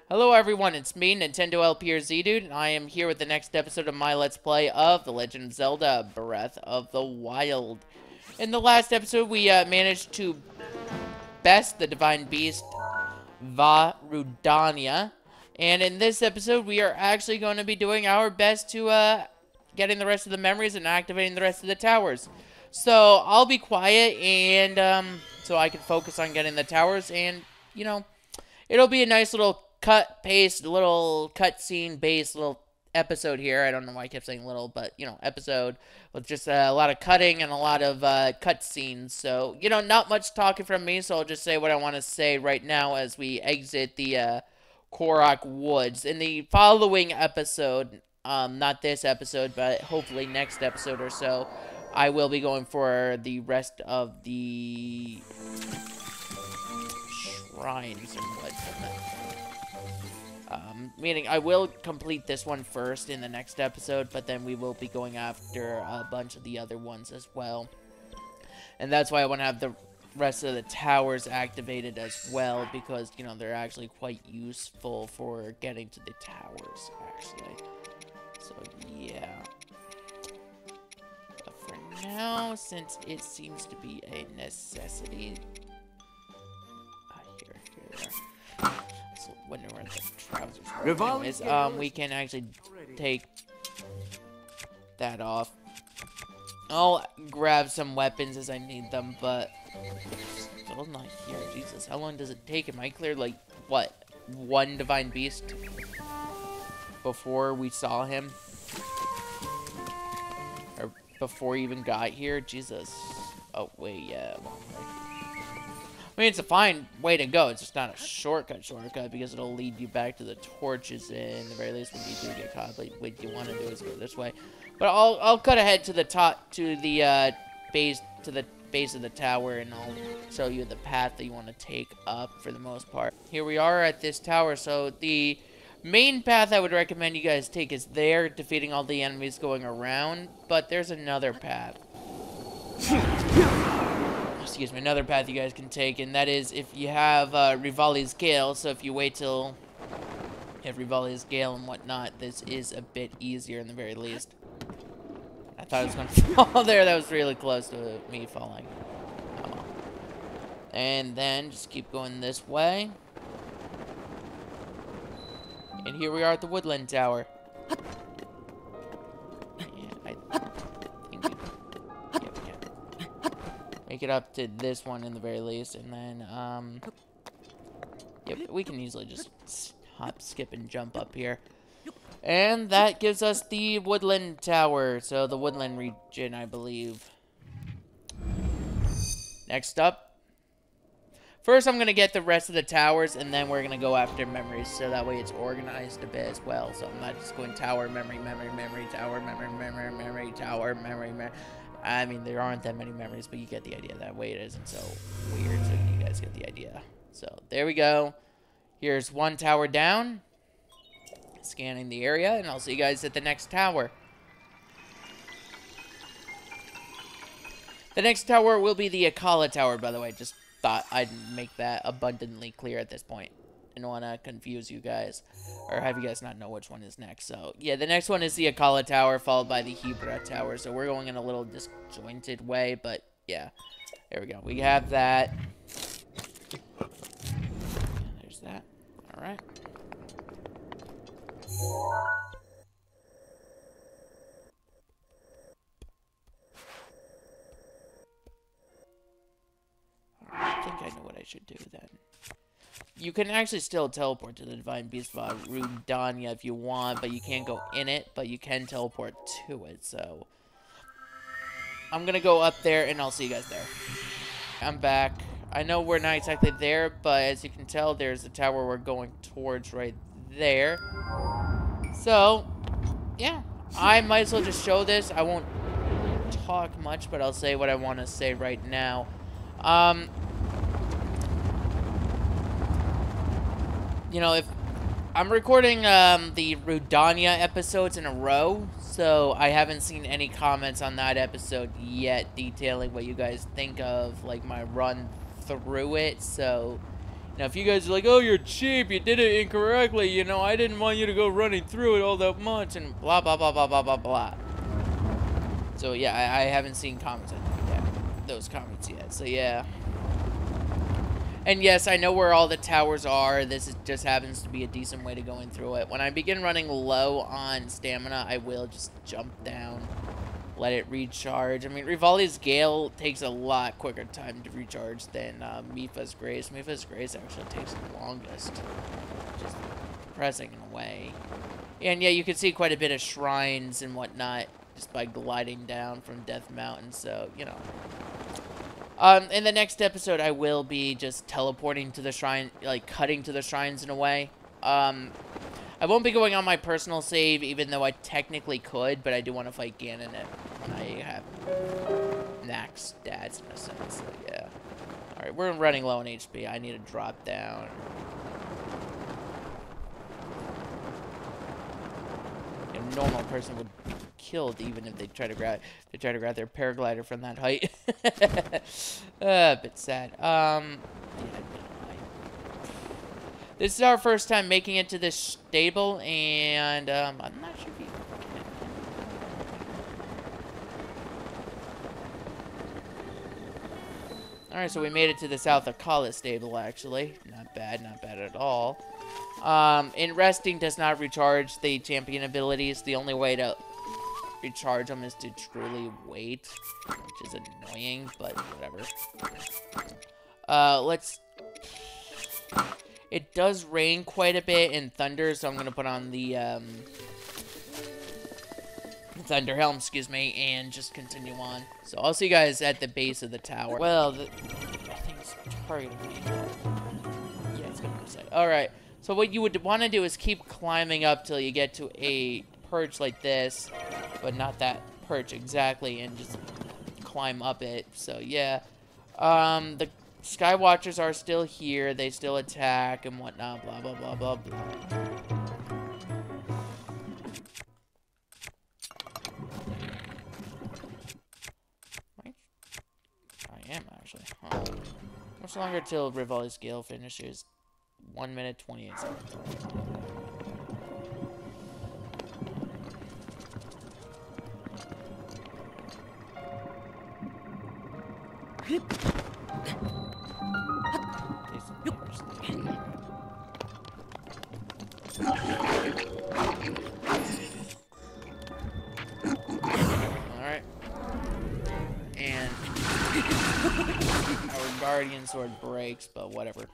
Hello everyone, it's me, Nintendo LPRZ Dude, and I am here with the next episode of my Let's Play of The Legend of Zelda, Breath of the Wild. In the last episode, we managed to best the Divine Beast, Varudania, and in this episode, we are actually going to be doing our best to getting the rest of the memories and activating the rest of the towers. So, I'll be quiet, and so I can focus on getting the towers, and, you know, it'll be a nice little little cutscene based little episode here. I don't know why I kept saying little, but, you know, episode with just a lot of cutting and a lot of cutscenes. So, you know, not much talking from me, so I'll just say what I want to say right now as we exit the Korok Woods. In the following episode, not this episode, but hopefully next episode or so, I will be going for the rest of the shrines and whatnot. Meaning I will complete this one first in the next episode, but then we will be going after a bunch of the other ones as well. And that's why I want to have the rest of the towers activated as well, because, you know, they're actually quite useful for getting to the towers, actually. So, yeah. But for now, since it seems to be a necessity... here. So wonder where the trousers are. Anyways, we can actually take that off. I'll grab some weapons as I need them, but still not here. Jesus, how long does it take? Am I cleared, like, what, one Divine Beast before we saw him? Or before he even got here? Jesus. Oh, wait, yeah, long way. I mean, it's a fine way to go. It's just not a shortcut because it'll lead you back to the torches in the very least when you do get caught. But what you want to do is go this way. But I'll cut ahead to the top, to the base of the tower, and I'll show you the path that you want to take up for the most part. Here we are at this tower. So the main path I would recommend you guys take is there, defeating all the enemies going around. But there's another path. Excuse me, another path you guys can take, and that is if you have Rivali's Gale. So if you wait till you have Rivali's Gale and whatnot, this is a bit easier in the very least. I thought it was going to fall there. That was really close to me falling. Oh. And then just keep going this way. And here we are at the Woodland Tower. Make it up to this one in the very least, and then, yep, we can easily just hop, skip, and jump up here. And that gives us the Woodland Tower, so the Woodland region, I believe. Next up. First, I'm going to get the rest of the towers, and then we're going to go after memories, so that way it's organized a bit as well. So I'm not just going tower, memory, memory, memory, tower, memory, memory, memory, tower, memory, memory. I mean, there aren't that many memories, but you get the idea. That way it isn't so weird, so you guys get the idea. So, there we go. Here's one tower down. Scanning the area, and I'll see you guys at the next tower. The next tower will be the Akala Tower, by the way. Just thought I'd make that abundantly clear at this point. I don't want to confuse you guys, or have you guys not know which one is next. So, yeah, the next one is the Akala Tower, followed by the Hebra Tower. So, we're going in a little disjointed way, but, yeah. There we go. We have that. There's that. Alright. I think I know what I should do then. You can actually still teleport to the Divine Beast Varudania if you want, but you can't go in it, but you can teleport to it, so... I'm gonna go up there, and I'll see you guys there. I'm back. I know we're not exactly there, but as you can tell, there's the tower we're going towards right there. So, yeah. I might as well just show this. I won't talk much, but I'll say what I want to say right now. You know, if I'm recording the Rudania episodes in a row, so I haven't seen any comments on that episode yet detailing what you guys think of, like, my run through it. So Now, if you guys are like, oh, you're cheap, you did it incorrectly, you know, I didn't want you to go running through it all that much, and blah, blah, blah, blah, blah, blah, blah. So, yeah, I haven't seen comments like that, those comments yet, so, yeah. And, yes, I know where all the towers are. Just happens to be a decent way to going through it. When I begin running low on stamina, I will just jump down. Let it recharge. I mean, Rivali's Gale takes a lot quicker time to recharge than Mipha's Grace. Mipha's Grace actually takes the longest. Just depressing in a way. And yeah, you can see quite a bit of shrines and whatnot just by gliding down from Death Mountain, so, you know. In the next episode, I will be just teleporting to the shrine, like, cutting to the shrines in a way. I won't be going on my personal save, even though I technically could, but I do want to fight Ganon when I have max stats in a sense, so yeah. Alright, we're running low on HP. I need to drop down. A normal person would be killed even if they try to grab their paraglider from that height. A bit sad. Yeah, this is our first time making it to this stable, and I'm not sure if you can. Alright, so we made it to the South Akala stable, actually. Not bad at all. And resting does not recharge the champion abilities. The only way to recharge them is to truly wait, which is annoying, but whatever. It does rain quite a bit and thunder, so I'm gonna put on the thunder helm, excuse me, and just continue on. So I'll see you guys at the base of the tower. Well, I think it's targeting me. Yeah, it's gonna be sight. All right. So what you would want to do is keep climbing up till you get to a perch like this, but not that perch exactly, and just climb up it. So yeah, the Skywatchers are still here. They still attack and whatnot. Blah blah blah blah blah. I am actually. Huh. Much longer till Rivali's Gale finishes. 1 minute 28 seconds. Alright. And our Guardian Sword breaks, but whatever.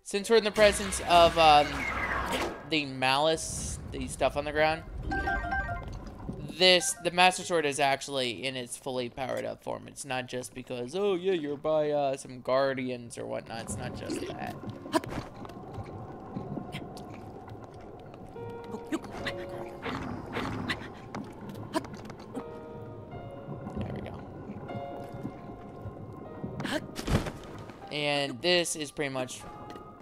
Since we're in the presence of the Malice, the stuff on the ground, the Master Sword is actually in its fully powered up form. It's not just because, oh yeah, you're by some Guardians or whatnot. It's not just that. There we go. And this is pretty much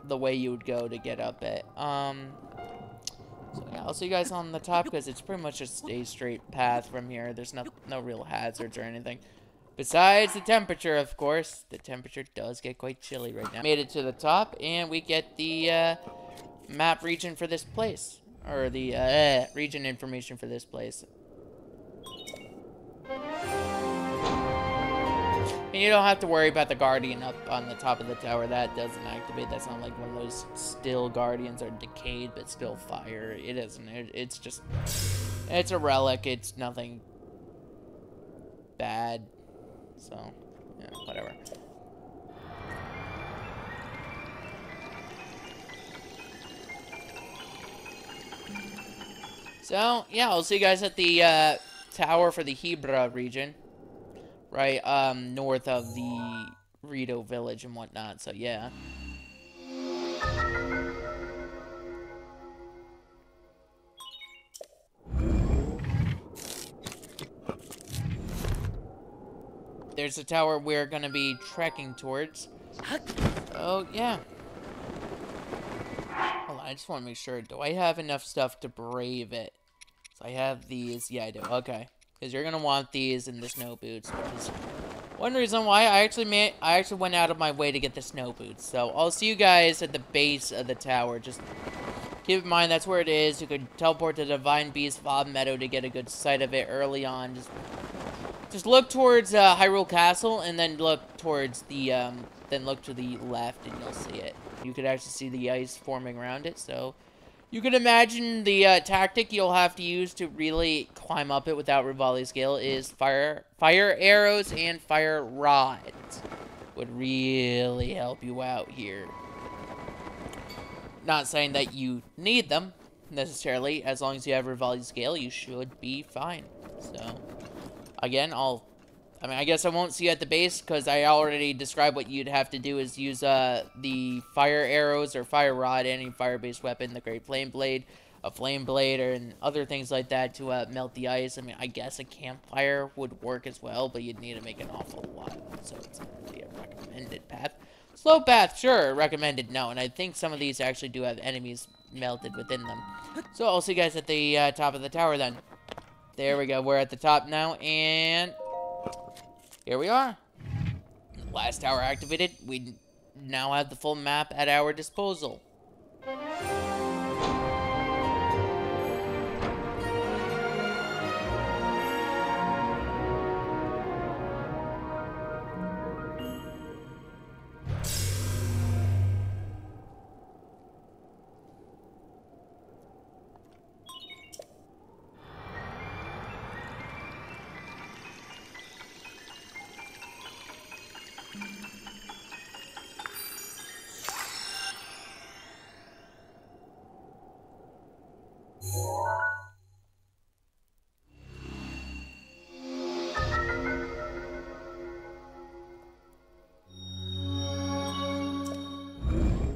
the way you would go to get up it. So yeah, I'll see you guys on the top because it's pretty much just a straight path from here. There's no real hazards or anything. Besides the temperature, of course. The temperature does get quite chilly right now. Made it to the top, and we get the map region for this place. Or the region information for this place. And you don't have to worry about the Guardian up on the top of the tower. That doesn't activate. That's not like one of those still Guardians or decayed but still fire. It isn't. It's just... It's a relic. It's nothing bad. So, yeah, whatever. So, yeah, I'll see you guys at the tower for the Hebra region. Right, north of the Rito village and whatnot, so yeah. There's a tower we're gonna be trekking towards. Oh, yeah. Hold on, I just want to make sure. Do I have enough stuff to brave it? So I have these. Yeah, I do. Okay. Because you're going to want these and the snow boots, which is One reason why I actually went out of my way to get the snow boots. So I'll see you guys at the base of the tower. Just keep in mind that's where it is. You could teleport to Divine Beast Fob Meadow to get a good sight of it early on. Just look towards Hyrule Castle and then look towards the then look to the left and you'll see it. You could actually see the ice forming around it. So you can imagine the tactic you'll have to use to really climb up it without Rivali's Gale is fire arrows and fire rods. Would really help you out here. Not saying that you need them, necessarily. As long as you have Rivali's Gale, you should be fine. So, again, I guess I won't see you at the base, because I already described what you'd have to do is use the fire arrows or fire rod, any fire-based weapon, the Great Flame Blade, a Flame Blade, and other things like that to melt the ice. I mean, I guess a campfire would work as well, but you'd need to make an awful lot, so it's not really a recommended path. Slow path, sure, recommended, no, and I think some of these actually do have enemies melted within them. So I'll see you guys at the top of the tower then. There we go, we're at the top now, and here we are. Last tower activated. We now have the full map at our disposal.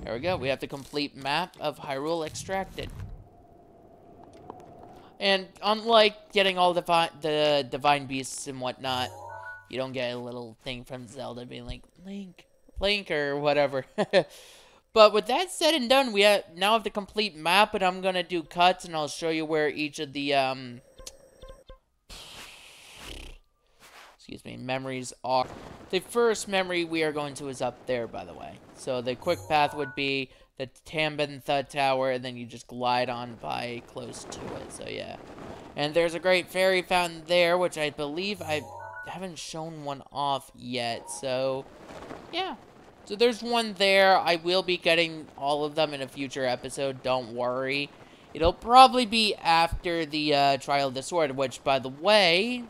There we go. We have the complete map of Hyrule extracted. And unlike getting all the divine beasts and whatnot, you don't get a little thing from Zelda being like, Link, or whatever. But with that said and done, we now have the complete map, and I'm going to do cuts, and I'll show you where each of the, excuse me, memories are. The first memory we are going to is up there, by the way. So the quick path would be the Tambantha Tower, and then you just glide on by close to it, so yeah. And there's a great fairy fountain there, which I believe I haven't shown one off yet, so yeah. So there's one there. I will be getting all of them in a future episode, don't worry. It'll probably be after the Trial of the Sword, which, by the way,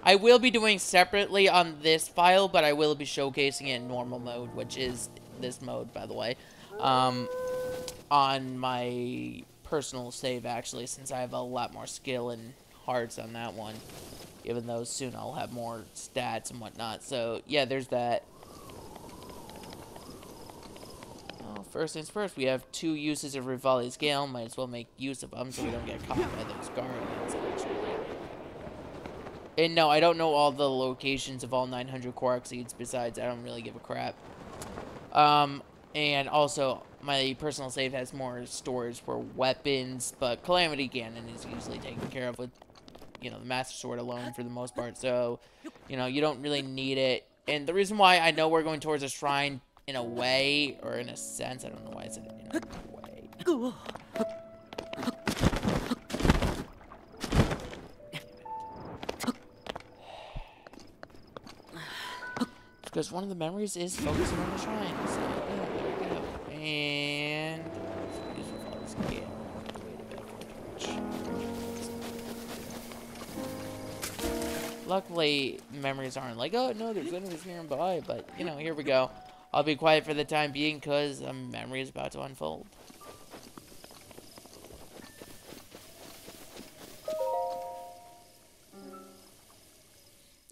I will be doing separately on this file, but I will be showcasing it in normal mode, which is this mode, by the way, on my personal save, actually, since I have a lot more skill and hearts on that one, even though soon I'll have more stats and whatnot. So, yeah, there's that. Well, first things first, we have 2 uses of Rivali's Gale. Might as well make use of them so we don't get caught by those guardians, actually. And no, I don't know all the locations of all 900 Korok Seeds. Besides, I don't really give a crap. And also, my personal save has more storage for weapons, but Calamity Ganon is usually taken care of with, you know, the Master Sword alone for the most part. So, you know, you don't really need it. And the reason why I know we're going towards a shrine in a way, or in a sense, I don't know why I said it in a way. Because one of the memories is focusing on the shrine. So, yeah, there we go. And use Rivali's Gale. Luckily, memories aren't like, oh no, there's enemies nearby. But, you know, here we go. I'll be quiet for the time being because a memory is about to unfold.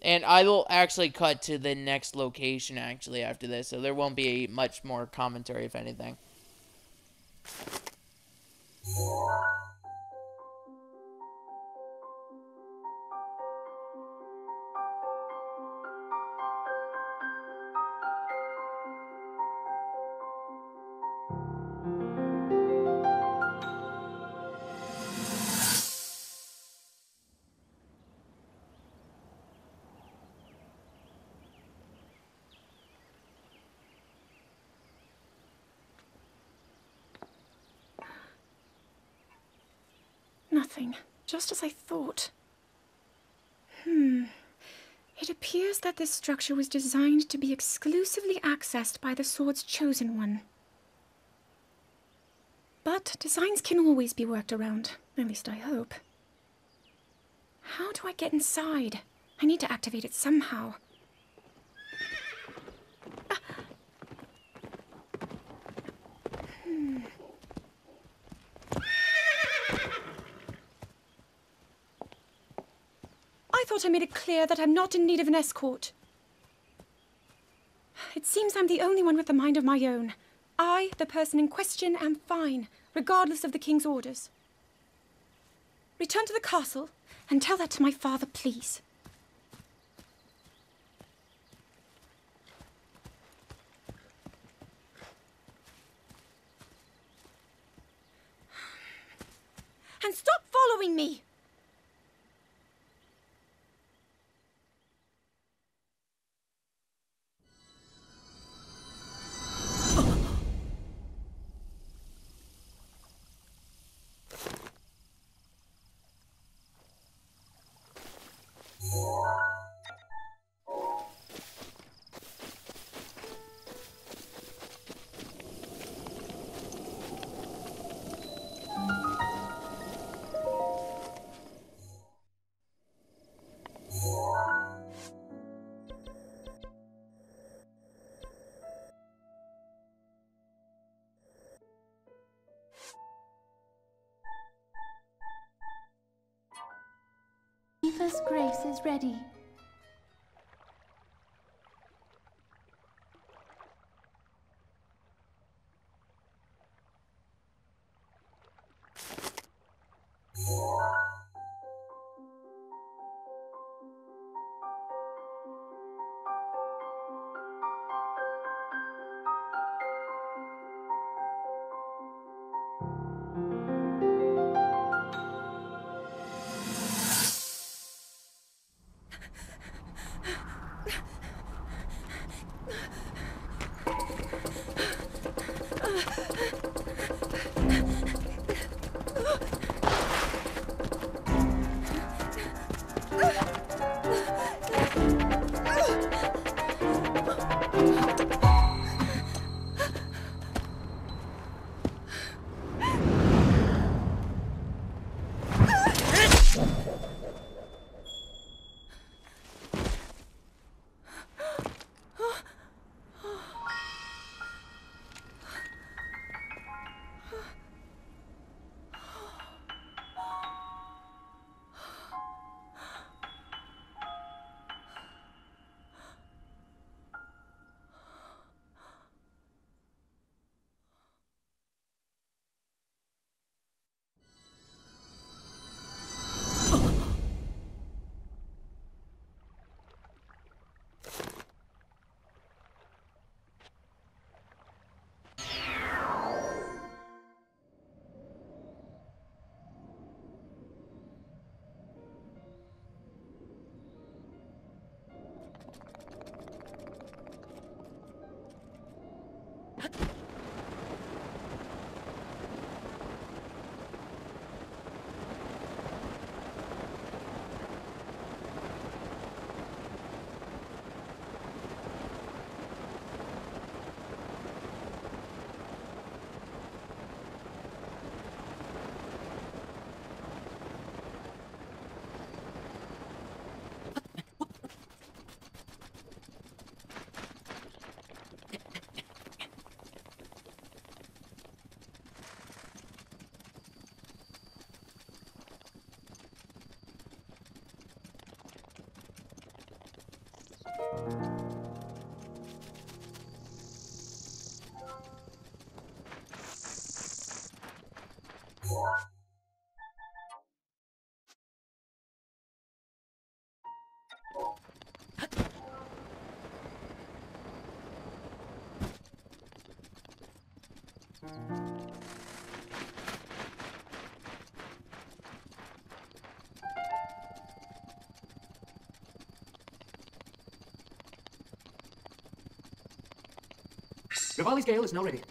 And I will actually cut to the next location, actually, after this. So there won't be much more commentary, if anything. nothing. Just as I thought. It appears that this structure was designed to be exclusively accessed by the sword's chosen one. But designs can always be worked around. At least I hope. How do I get inside? I need to activate it somehow. I thought I made it clear that I'm not in need of an escort. It seems I'm the only one with a mind of my own. I, the person in question, am fine, regardless of the king's orders. Return to the castle and tell that to my father, please. And stop following me! Tifa's grace is ready. Rivali's gale is now ready.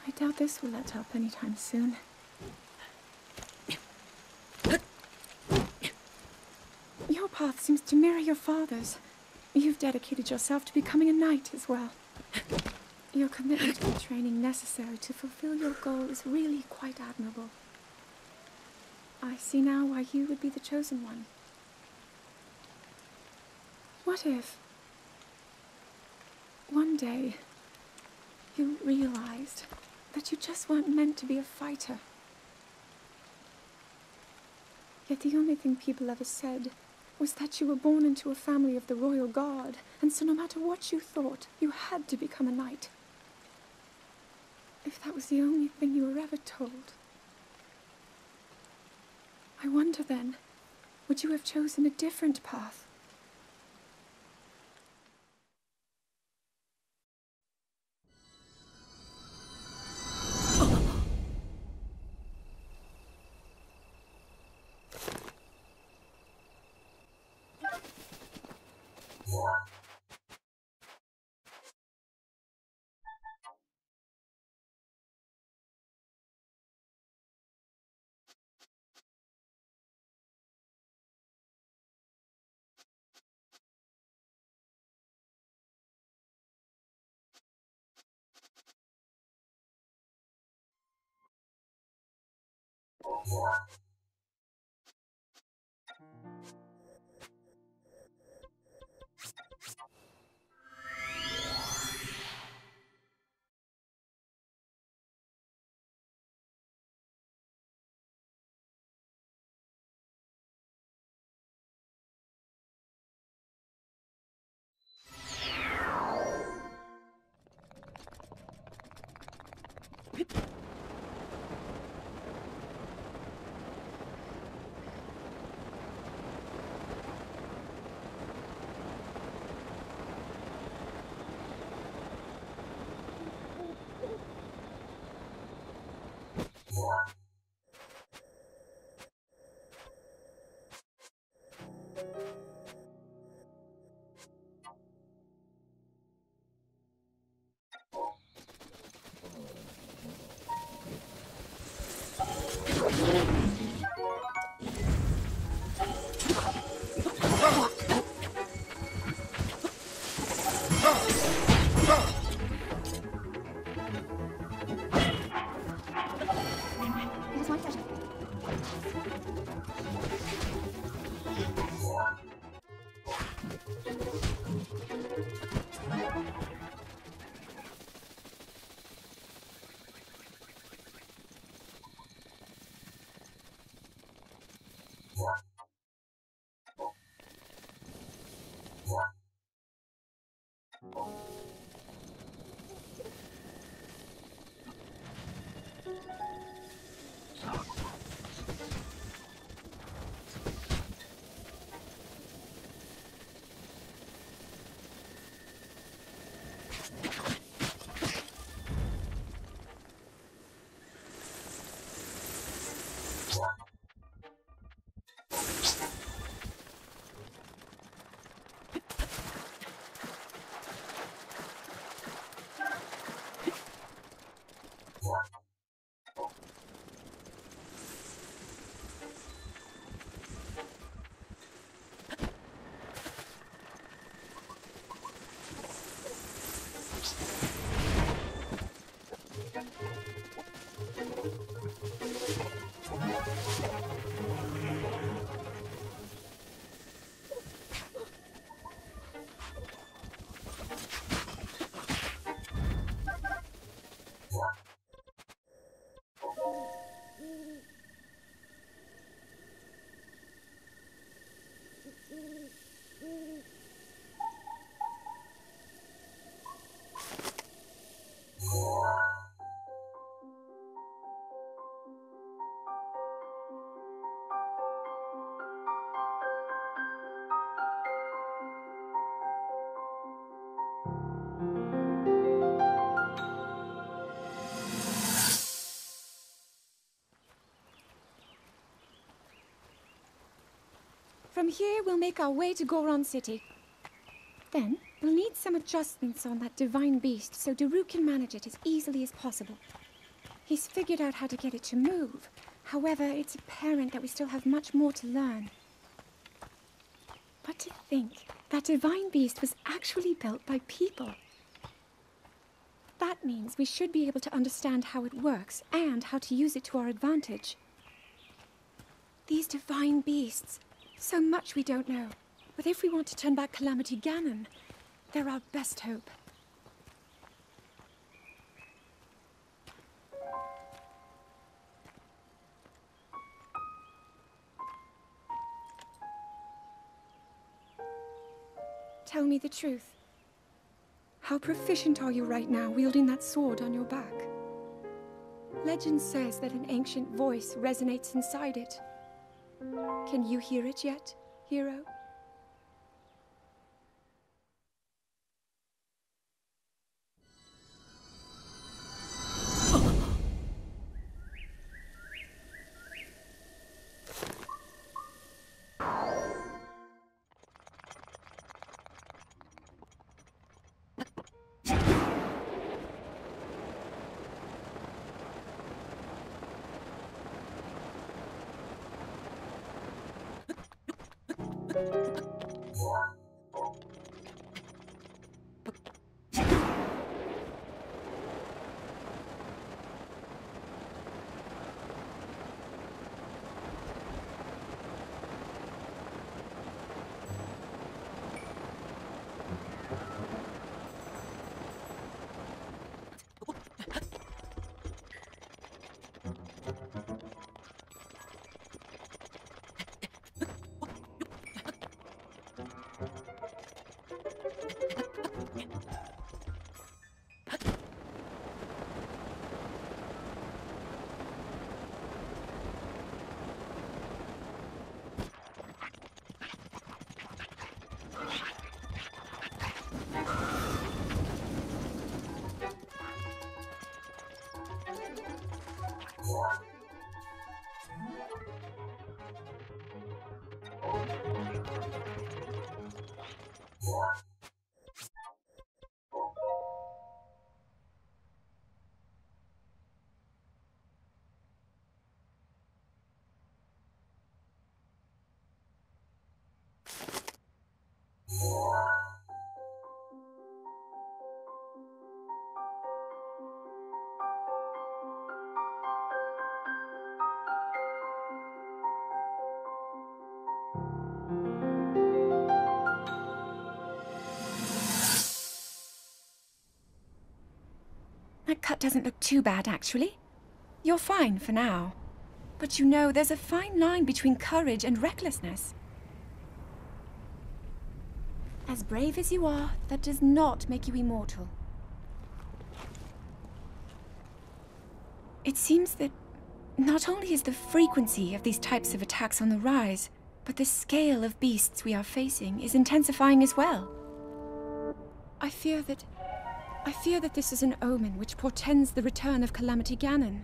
I doubt this will let up anytime soon. Your path seems to mirror your father's. You've dedicated yourself to becoming a knight as well. Your commitment to the training necessary to fulfill your goal is really quite admirable. I see now why you would be the chosen one. What if one day you realized that you just weren't meant to be a fighter? Yet the only thing people ever said was that you were born into a family of the royal guard, and so no matter what you thought, you had to become a knight. If that was the only thing you were ever told, I wonder then, would you have chosen a different path? From here, we'll make our way to Goron City. Then, we'll need some adjustments on that divine beast so Daru can manage it as easily as possible. He's figured out how to get it to move. However, it's apparent that we still have much more to learn. But to think that divine beast was actually built by people. That means we should be able to understand how it works and how to use it to our advantage. These divine beasts, so much we don't know. But if we want to turn back Calamity Ganon, they're our best hope. Tell me the truth. How proficient are you right now wielding that sword on your back? Legend says that an ancient voice resonates inside it. Can you hear it yet, hero? That cut doesn't look too bad, actually. You're fine for now. But you know, there's a fine line between courage and recklessness. As brave as you are, that does not make you immortal. It seems that not only is the frequency of these types of attacks on the rise, but the scale of beasts we are facing is intensifying as well. I fear that this is an omen which portends the return of Calamity Ganon.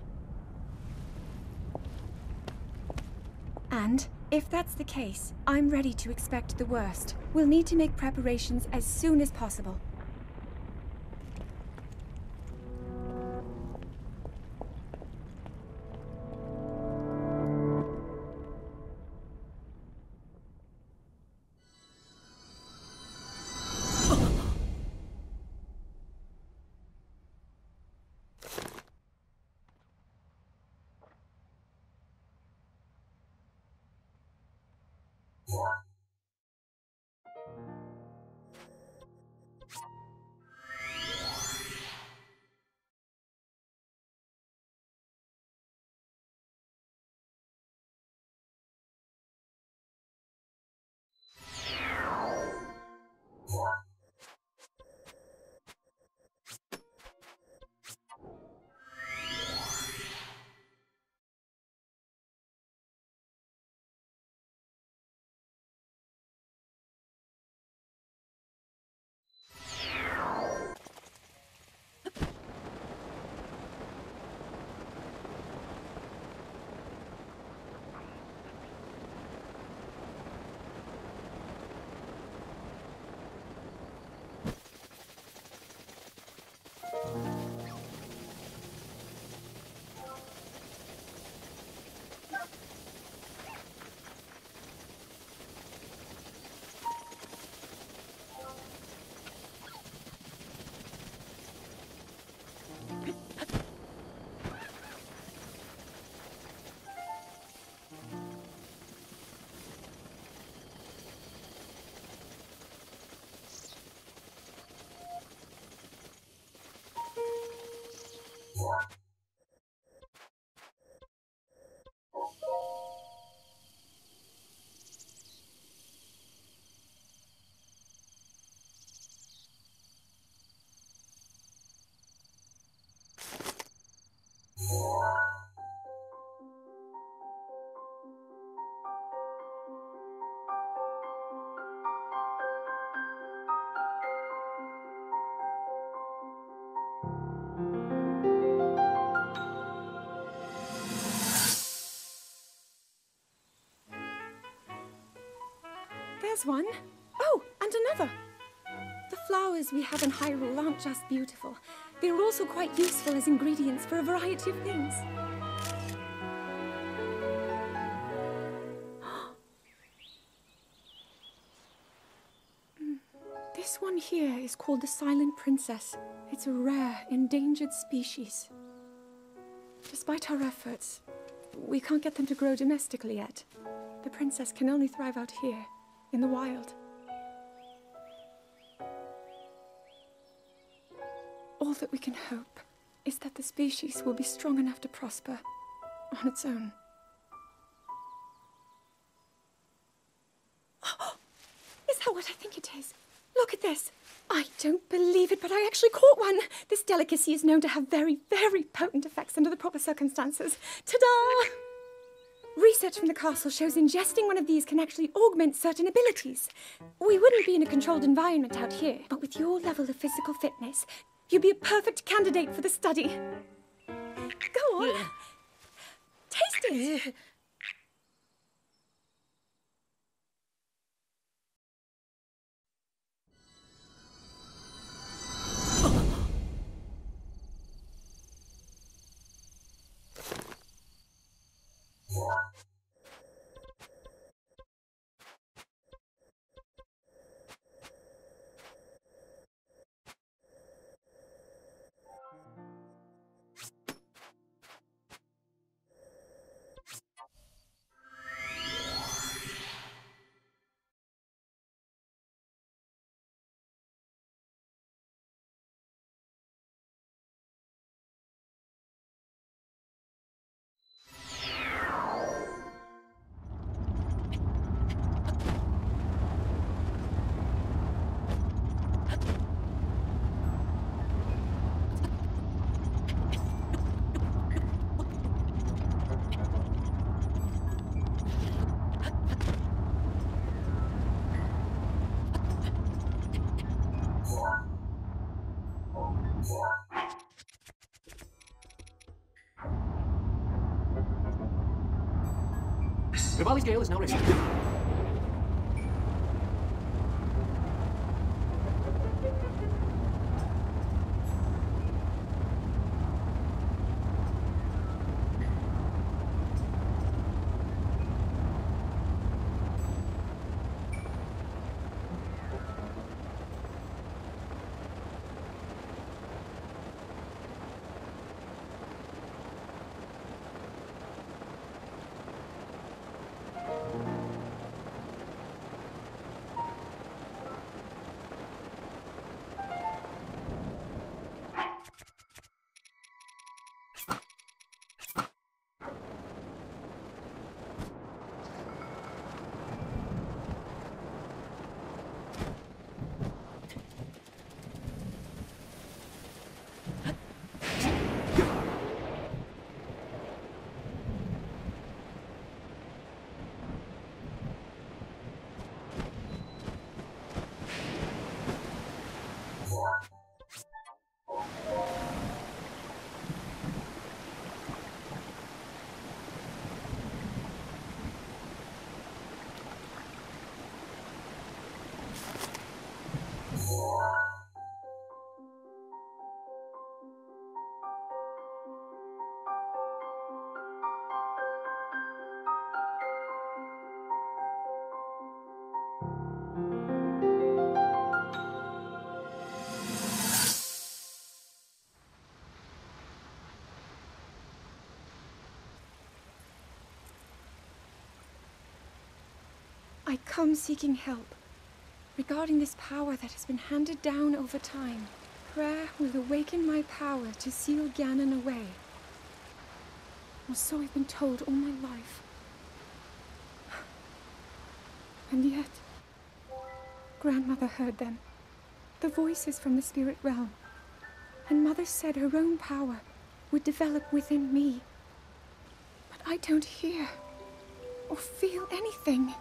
And, if that's the case, I'm ready to expect the worst. We'll need to make preparations as soon as possible. There's one. Oh, and another. The flowers we have in Hyrule aren't just beautiful. They're also quite useful as ingredients for a variety of things. This one here is called the Silent Princess. It's a rare, endangered species. Despite our efforts, we can't get them to grow domestically yet. The princess can only thrive out here, in the wild. All that we can hope is that the species will be strong enough to prosper on its own. Is that what I think it is? Look at this. I don't believe it, but I actually caught one. This delicacy is known to have very, very potent effects under the proper circumstances. Ta-da! Research from the castle shows ingesting one of these can actually augment certain abilities. We wouldn't be in a controlled environment out here, but with your level of physical fitness, you'd be a perfect candidate for the study. Go on. Taste it. Rivali's gale is now ready. I come seeking help regarding this power that has been handed down over time. Prayer will awaken my power to seal Ganon away. Or so I've been told all my life. And yet, Grandmother heard them. The voices from the spirit realm. And Mother said her own power would develop within me. But I don't hear or feel anything.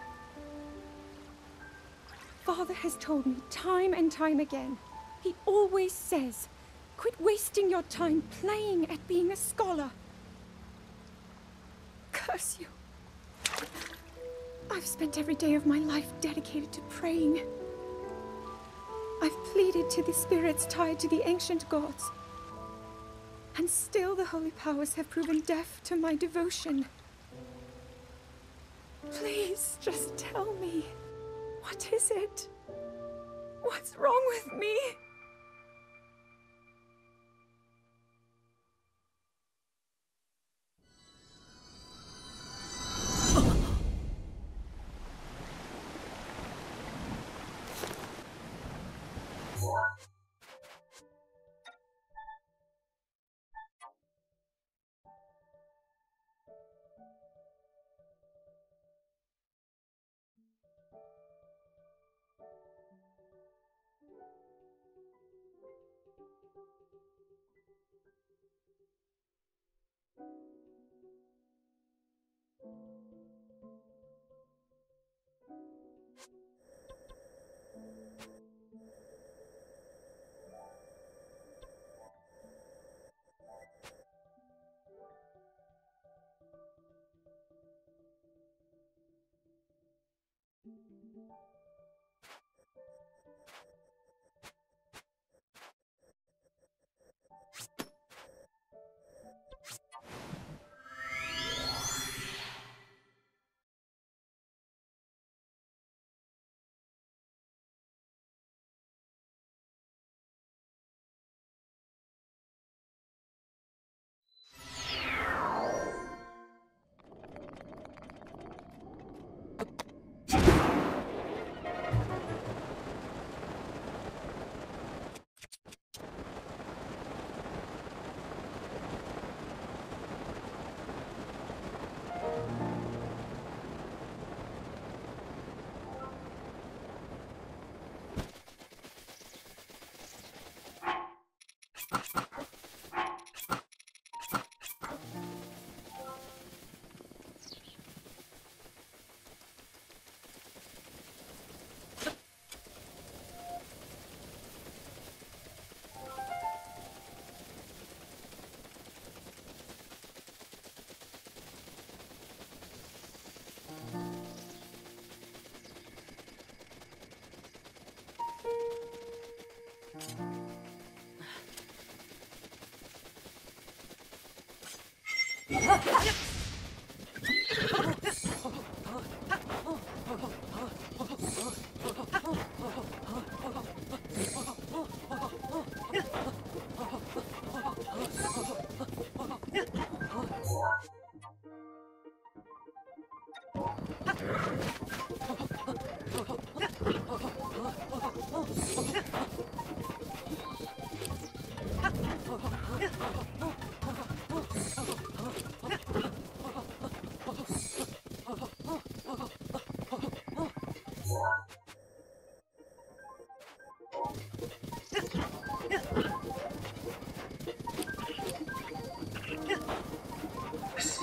Father has told me time and time again. He always says, quit wasting your time playing at being a scholar. Curse you. I I've spent every day of my life dedicated to praying. I've pleaded to the spirits tied to the ancient gods. And still the holy powers have proven deaf to my devotion. Please, just tell me. What is it? What's wrong with me?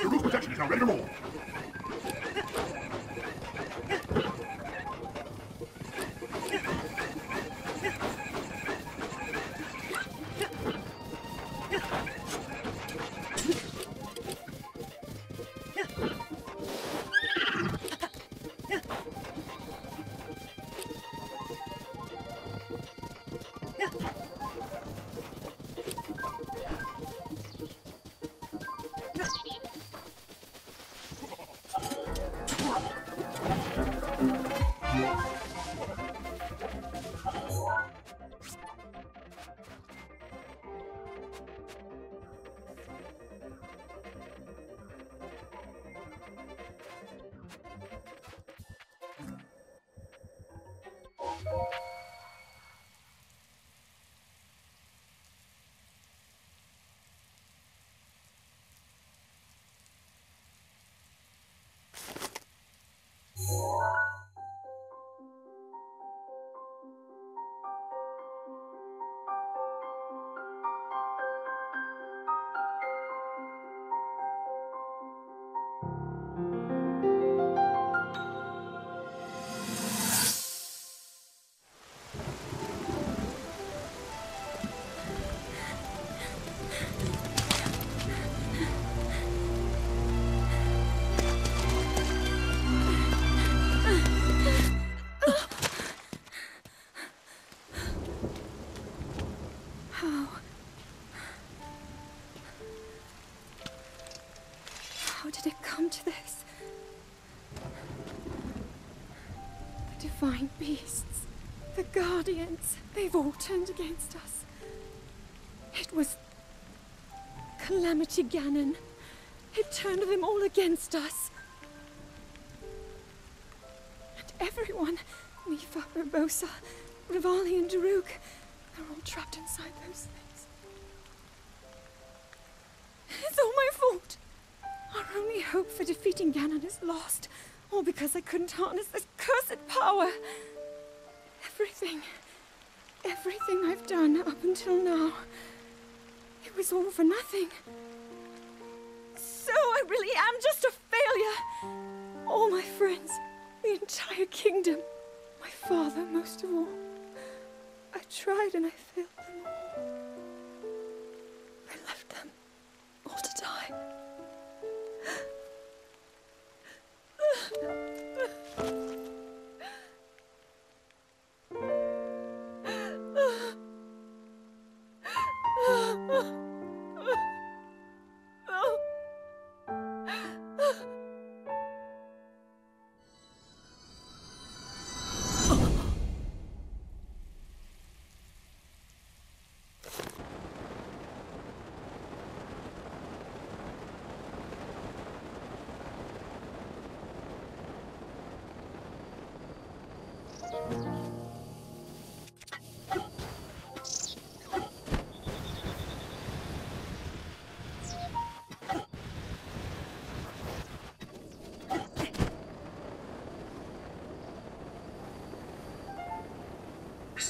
The roof protection is now ready to roll. it come to this? The divine beasts, the guardians, they've all turned against us. It was Calamity Ganon. It turned them all against us. And everyone, Mifa, Urbosa, Rivali and Daruk, they're all trapped inside those things. It's all my fault. Our only hope for defeating Ganon is lost, all because I couldn't harness this cursed power. Everything I've done up until now, it was all for nothing. So I really am just a failure. All my friends, the entire kingdom, my father most of all. I tried and I failed them all. I left them all to die.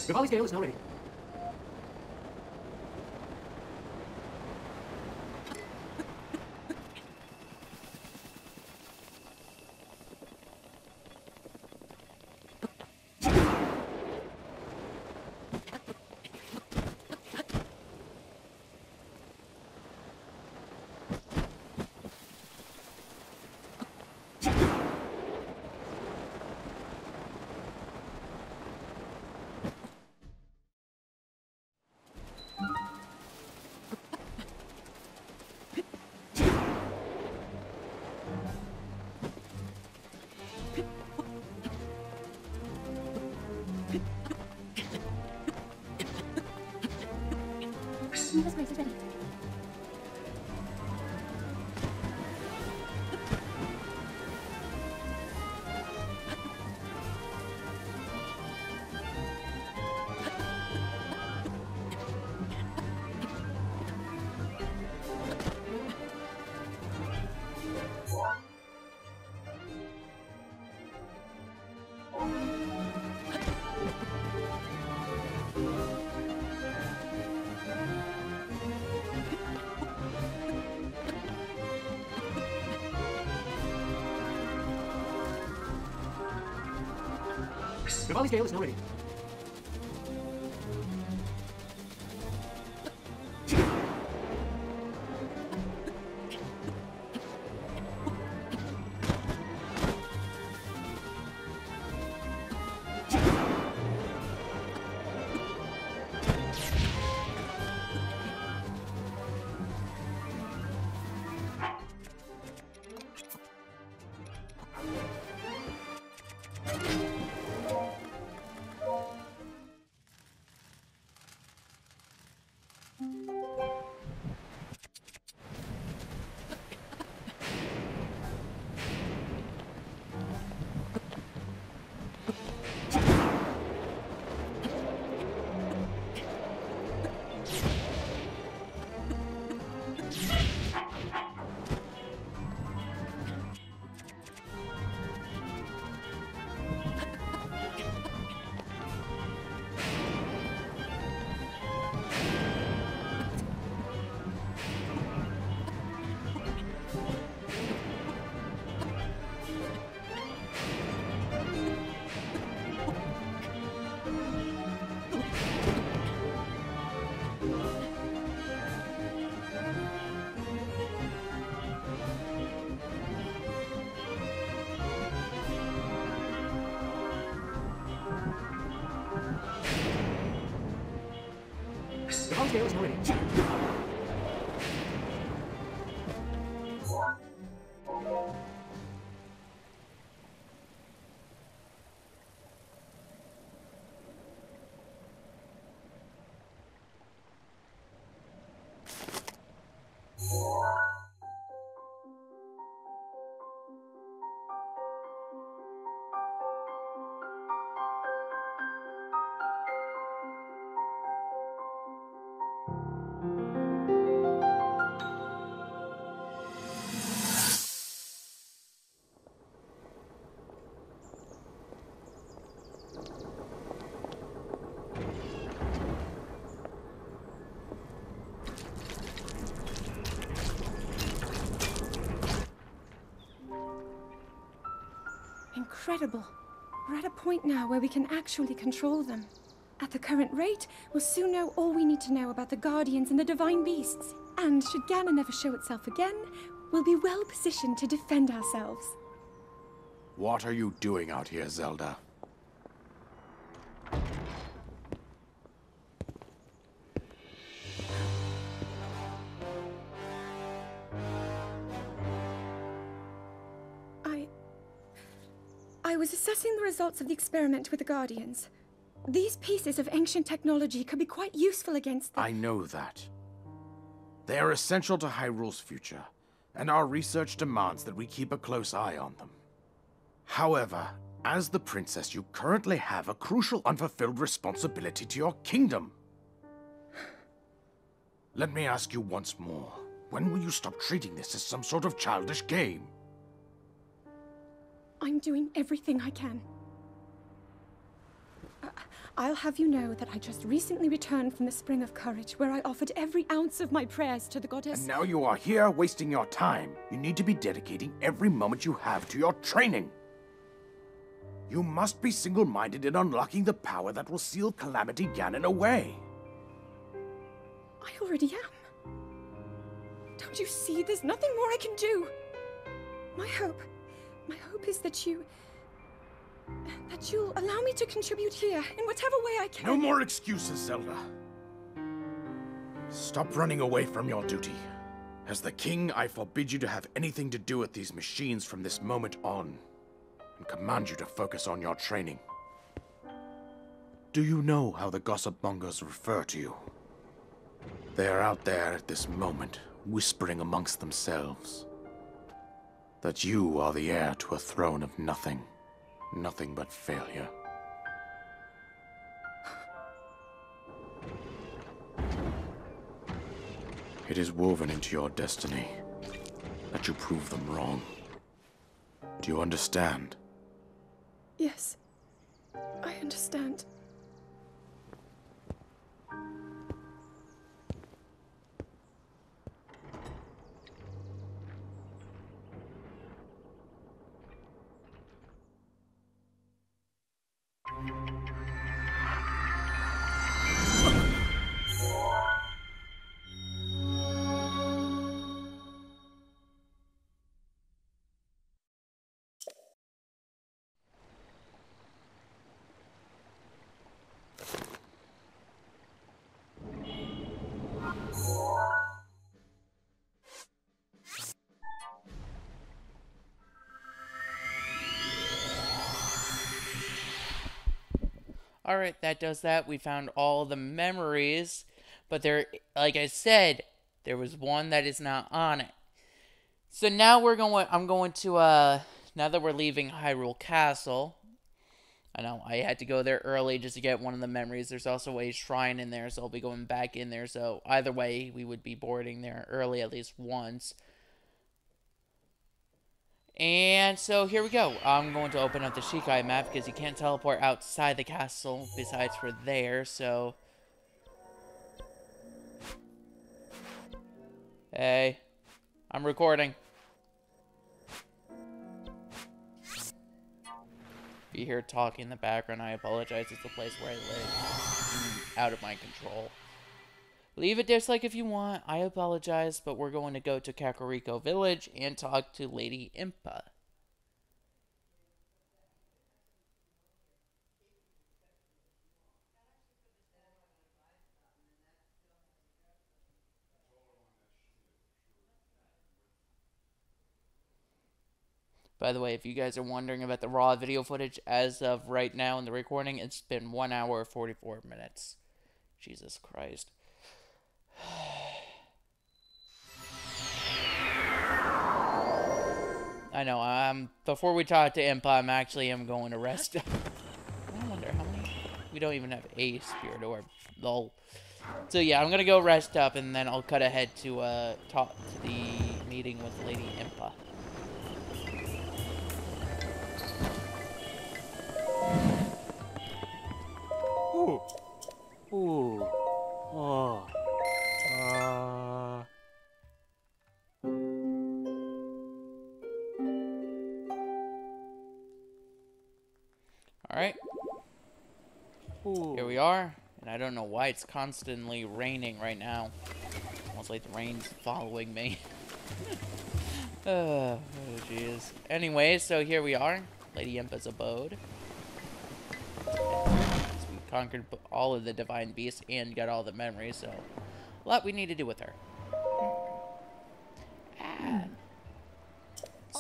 Rivali's gale is now ready. Mifa's grace is ready. Rivali's gale is now ready. Rivali's gale is now ready. Incredible. We're at a point now where we can actually control them. At the current rate, we'll soon know all we need to know about the Guardians and the Divine Beasts. And should Ganon ever show itself again, we'll be well positioned to defend ourselves. What are you doing out here, Zelda? I was assessing the results of the experiment with the Guardians. These pieces of ancient technology could be quite useful against the— I know that. They are essential to Hyrule's future, and our research demands that we keep a close eye on them. However, as the princess, you currently have a crucial unfulfilled responsibility to your kingdom. Let me ask you once more, when will you stop treating this as some sort of childish game? I'm doing everything I can. I'll have you know that I just recently returned from the Spring of Courage, where I offered every ounce of my prayers to the goddess. And now you are here wasting your time. You need to be dedicating every moment you have to your training. You must be single-minded in unlocking the power that will seal Calamity Ganon away. I already am. Don't you see? There's nothing more I can do. My hope is that you'll allow me to contribute here in whatever way I can. No more excuses, Zelda. Stop running away from your duty. As the king, I forbid you to have anything to do with these machines from this moment on, and command you to focus on your training. Do you know how the gossip mongers refer to you? They are out there at this moment, whispering amongst themselves that you are the heir to a throne of nothing. Nothing but failure. It is woven into your destiny that you prove them wrong. Do you understand? Yes, I understand. Alright, that does that. We found all the memories, but there, like I said, there was one that is not on it. So now I'm going to, now that we're leaving Hyrule Castle, I know, I had to go there early just to get one of the memories. There's also a shrine in there, so I'll be going back in there. So either way, we would be boarding there early at least once. And so here we go. I'm going to open up the Shikai map because you can't teleport outside the castle besides for there, so... Hey, I'm recording. If you hear talking in the background, I apologize. It's the place where I live. Out of my control. Leave a dislike if you want. I apologize, but we're going to go to Kakariko Village and talk to Lady Impa. By the way, if you guys are wondering about the raw video footage, as of right now in the recording, it's been 1 hour 44 minutes. Jesus Christ. I know, before we talk to Impa, I'm going to rest. I wonder how many... We don't even have a spirit orb. Lol. So yeah, I'm gonna go rest up, and then I'll cut ahead to, talk to the meeting with Lady Impa. Ooh. Ooh. Oh. Alright. Here we are. And I don't know why it's constantly raining right now. Almost like the rain's following me. Oh, jeez. Anyway, so here we are. Lady Impa's abode. We conquered all of the divine beasts and got all the memories, so a lot we need to do with her.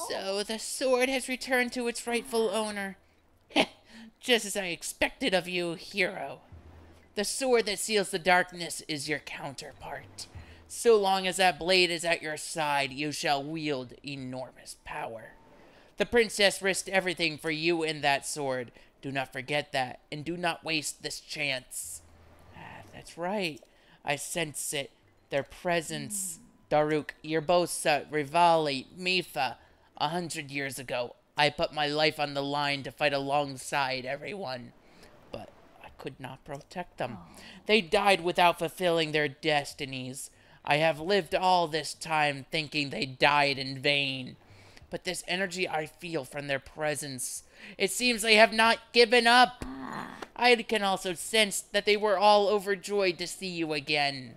So the sword has returned to its rightful owner. Just as I expected of you, hero. The sword that seals the darkness is your counterpart. So long as that blade is at your side, you shall wield enormous power. The princess risked everything for you and that sword. Do not forget that, and do not waste this chance. That's right. I sense it. Their presence. Daruk, Yerbosa, Rivali, Mifa. 100 years ago, I put my life on the line to fight alongside everyone. But I could not protect them. They died without fulfilling their destinies. I have lived all this time thinking they died in vain. But this energy I feel from their presence, it seems they have not given up. I can also sense that they were all overjoyed to see you again.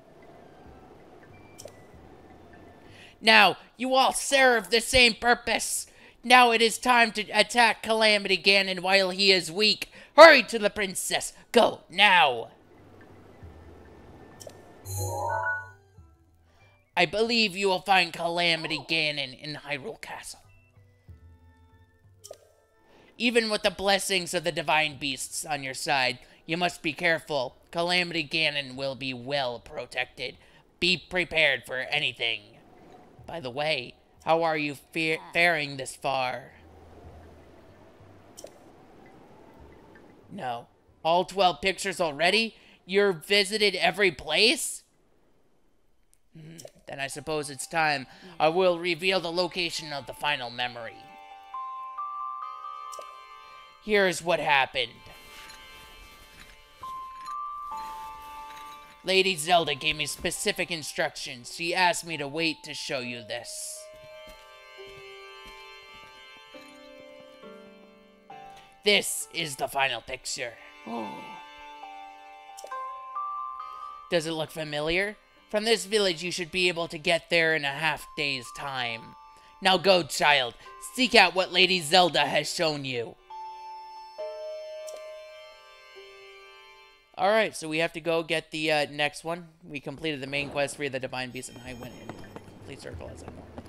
Now, you all serve the same purpose. Now it is time to attack Calamity Ganon while he is weak. Hurry to the princess. Go, now. I believe you will find Calamity Ganon in Hyrule Castle. Even with the blessings of the divine beasts on your side, you must be careful. Calamity Ganon will be well protected. Be prepared for anything. By the way, how are you faring this far? No. All 12 pictures already? You're visited every place? Then I suppose it's time. I will reveal the location of the final memory. Here's what happened. Lady Zelda gave me specific instructions. She asked me to wait to show you this. This is the final picture. Does it look familiar? From this village, you should be able to get there in a half-day's time. Now go, child. Seek out what Lady Zelda has shown you. Alright, so we have to go get the next one. We completed the main quest via the Divine Beast, and I went in a complete circle as I normally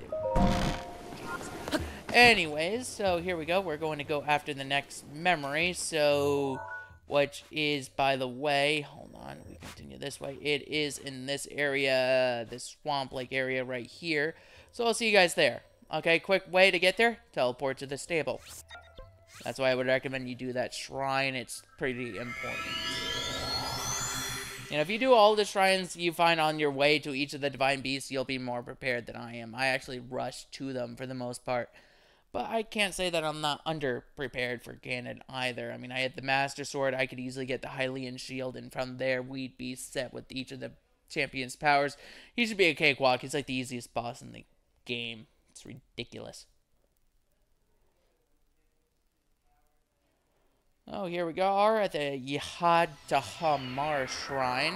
do. Anyways, so here we go. We're going to go after the next memory. So, which is, by the way, hold on, we continue this way. It is in this area, this swamp-like area right here. So I'll see you guys there. Okay, quick way to get there, teleport to the stable. That's why I would recommend you do that shrine. It's pretty important. And if you do all the shrines you find on your way to each of the divine beasts, you'll be more prepared than I am. I actually rushed to them for the most part. But I can't say that I'm not under-prepared for Ganon either. I mean, I had the Master Sword. I could easily get the Hylian Shield. And from there, we'd be set with each of the champion's powers. He should be a cakewalk. He's like the easiest boss in the game. It's ridiculous. Oh, here we go. We're at the Yihad-Dahamar Shrine.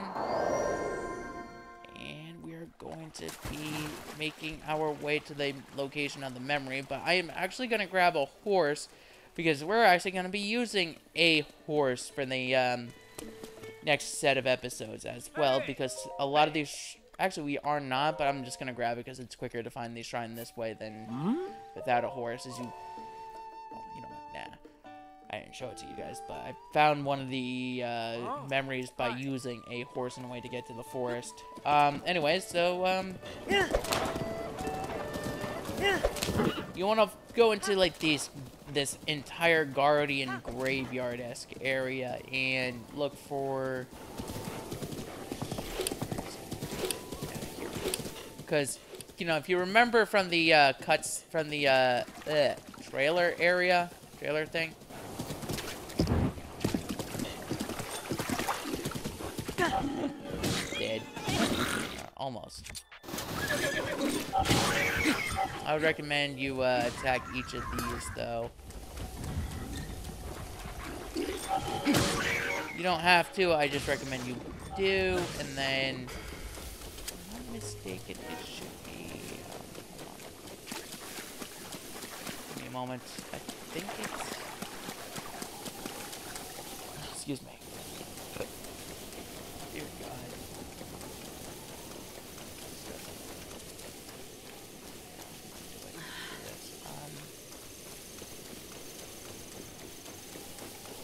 And we're going to be making our way to the location of the memory. But I am actually going to grab a horse, because we're actually going to be using a horse for the next set of episodes as well. Because a lot of these... Actually, we are not, but I'm just going to grab it because it's quicker to find the shrine this way than without a horse. As you... Oh, you know what? Nah. I didn't show it to you guys, but I found one of the memories by using a horse in a way to get to the forest. Anyways, so, you want to go into, like, this entire Guardian Graveyard-esque area and look for... Because, you know, if you remember from the cuts from the trailer thing, dead. Almost. I would recommend you attack each of these, though. You don't have to, I just recommend you do, and then, if I'm not mistaken, it should be, hold on. Give me a moment, I think it's, excuse me. Dear God.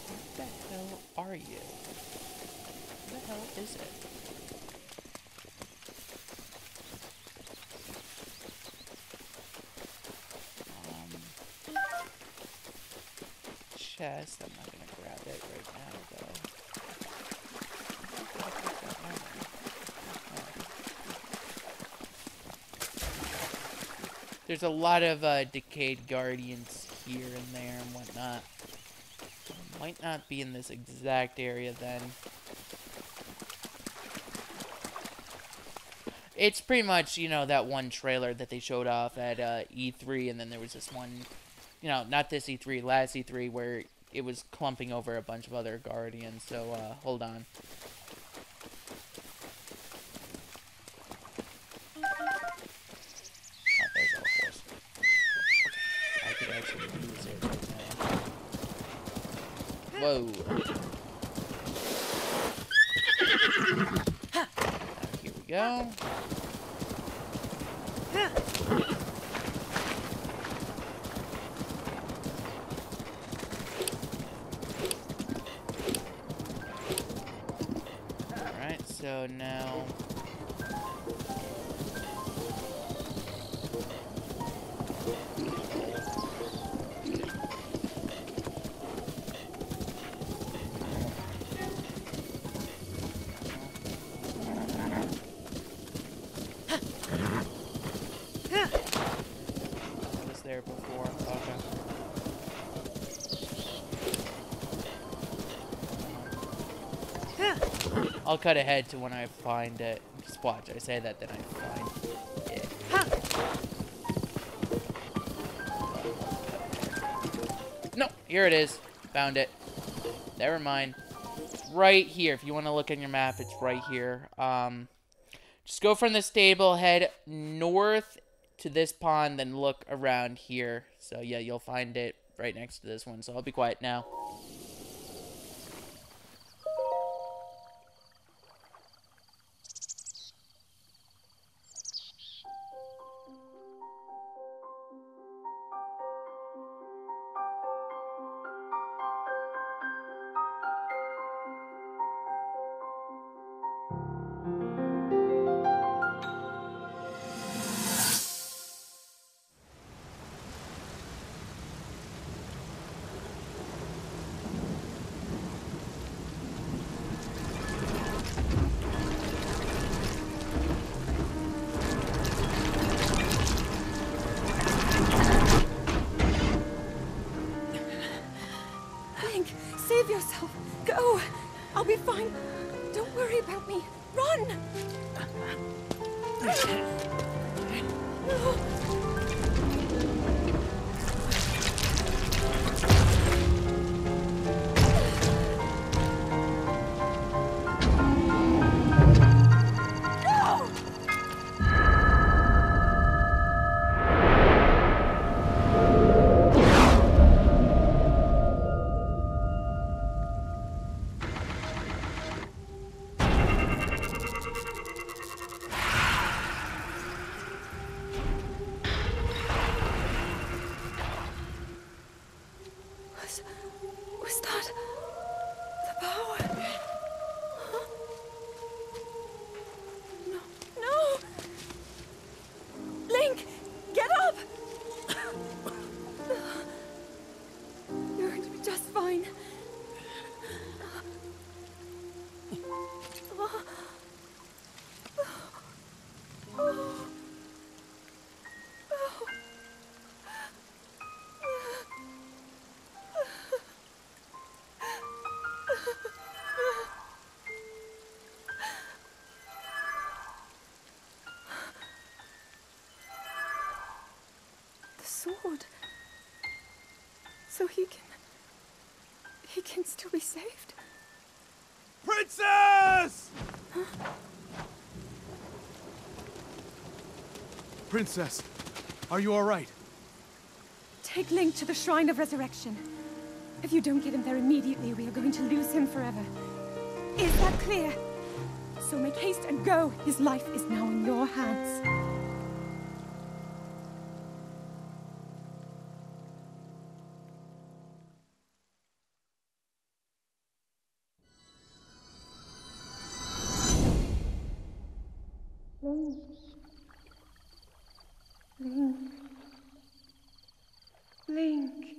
What the hell are you? What the hell is it? Chest. I'm not gonna grab it right now, though. There's a lot of decayed guardians here and there and whatnot. Might not be in this exact area then. It's pretty much, you know, that one trailer that they showed off at E3, and then there was this one, you know, not this E3, last E3, where it was clumping over a bunch of other guardians. So, hold on. Oh, there's our horse. I could actually use it right now. Whoa. Here we go. Alright, so now... there before. Okay. I'll cut ahead to when I find it. Just watch. I say that, then I find it. No, here it is. Found it. Never mind. It's right here. If you want to look on your map, it's right here. Just go from the stable, head north to this pond, then look around here. So yeah, you'll find it right next to this one. So I'll be quiet now. Save yourself. Go. I'll be fine. Don't worry about me. Run! Was that the power? Huh? No, no! Link, get up! You're going to be just fine. The sword. So he He can still be saved. Princess! Princess, are you all right? Take Link to the Shrine of Resurrection. If you don't get him there immediately, we are going to lose him forever. Is that clear? So make haste and go. His life is now in your hands. Link.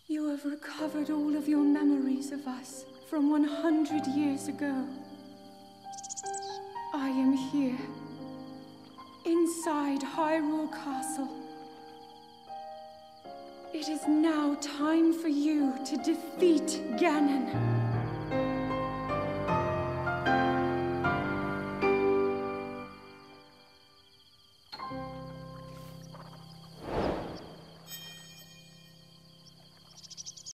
You have recovered all of your memories of us from 100 years ago. I am here, inside Hyrule Castle. It is now time for you to defeat Ganon.